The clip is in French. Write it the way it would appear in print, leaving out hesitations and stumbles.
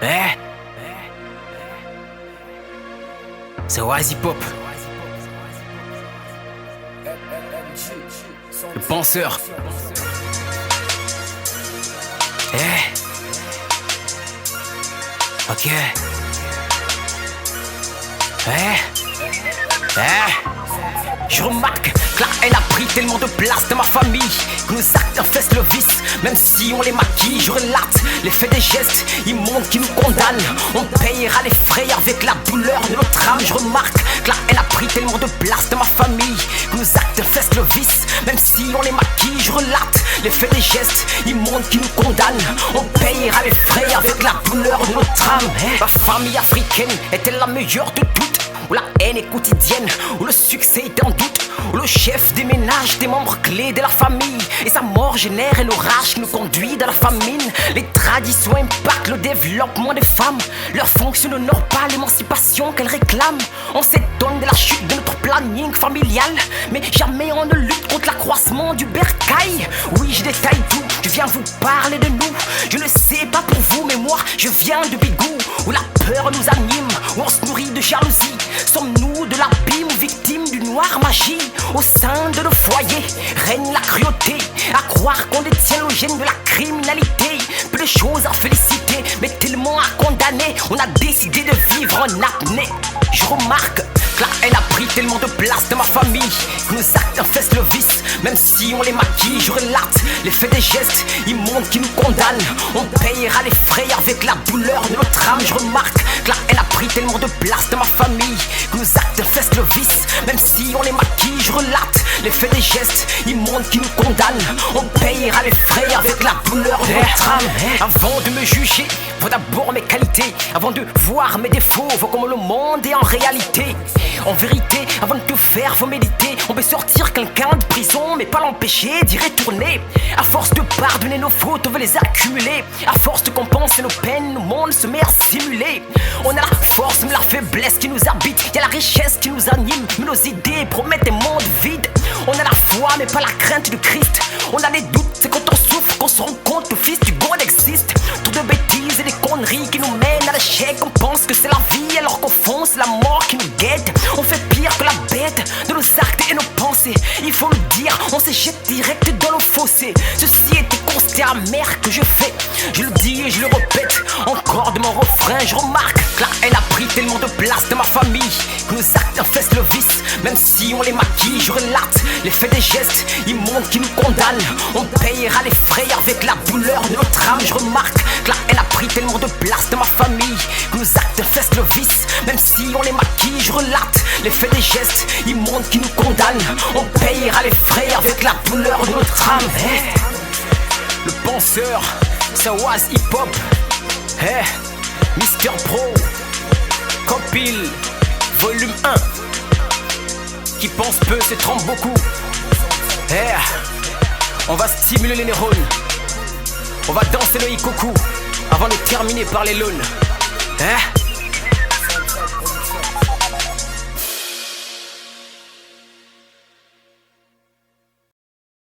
Eh, c'est Oasis Pop, le penseur. Ok. Je remarque que la haine a pris tellement de place dans ma famille que nos actes infestent le vice. Même si on les maquille, je relate l'effet des gestes immondes qui nous condamnent. On payera les frais avec la douleur de notre âme. Je remarque que la haine a pris tellement de place dans ma famille que nos actes infestent le vice. Même si on les maquille, je relate l'effet des gestes immondes qui nous condamnent. On payera les frais avec la douleur de notre âme. Ma famille africaine est-elle la meilleure de toutes? Où la haine est quotidienne, où le succès est en doute, où le chef déménage des membres clés de la famille et sa mort génère l'orage qui nous conduit dans la famine. Les traditions impactent le développement des femmes. Leur fonction n'honore pas l'émancipation qu'elles réclament. On s'étonne de la chute de notre planning familial, mais jamais on ne lutte contre l'accroissement du bercail. Oui, je détaille tout, je viens vous parler de nous. Je ne sais pas pour vous, mais moi, je viens de Bigou, où la peur nous anime, où on se nourrit de jalousie. Sommes-nous de l'abîme ou victimes d'une noire magie? Au sein de nos foyers règne la cruauté, à croire qu'on détient le gène de la criminalité. Peu de choses à féliciter, mais tellement à condamner. On a décidé de vivre en apnée. Je remarque que la haine a pris tellement de place dans ma famille que nos actes infestent le vice. Même si on les maquille, je relate l'effet des gestes immondes qui nous condamnent. On payera les frais avec la douleur de notre âme. Je remarque que la haine a pris tellement de place dans ma famille que nos actes infestent le vice. Même si on les maquille, je relate l'effet des gestes immondes qui nous condamnent. On payera les frais avec la douleur de notre âme. Avant de me juger, vois d'abord mes qualités. Avant de voir mes défauts, vois comment le monde est en réalité. En vérité, avant de tout faire, faut méditer. On peut sortir quelqu'un de prison, mais pas l'empêcher d'y retourner. À force de pardonner nos fautes, on veut les accumuler. À force de compenser nos peines, nos mondes se met à simuler. On a la force, mais la faiblesse qui nous habite. Y'a la richesse qui nous anime, mais nos idées promettent des mondes vides. On a la foi, mais pas la crainte de Christ. On a des doutes, c'est quand on souffre qu'on se rend compte que le Fils du God existe. Tout de bêtises et des conneries qui nous mènent à l'échec. On pense que c'est la vie alors qu'au fond c'est la mort qui nous guette. On fait pire que la bête de nos actes et nos pensées. Il faut le dire, on se jette direct dans le fossé. Ceci est un constat amer que je fais. Je le dis et je le répète encore de mon refrain. Je remarque que la haine a pris tellement de place dans ma famille que nos actes infestent le vice. Même si on les maquille, je relate l'effet des gestes immondes qui nous condamnent. On payera les frais avec la douleur de notre âme. Je remarque que la haine a pris tellement de place dans ma famille que nos actes infestent le vice. Même si on les maquille, je relate l'effet des gestes immondes qui nous condamnent. On payera les frais avec la douleur de notre âme. Le penseur, c'est Oasis Hip Hop. Mister Pro, compile, volume 1. Qui pense peu se trompe beaucoup. On va stimuler les neurones. On va danser le hikoku avant de terminer par les lunes.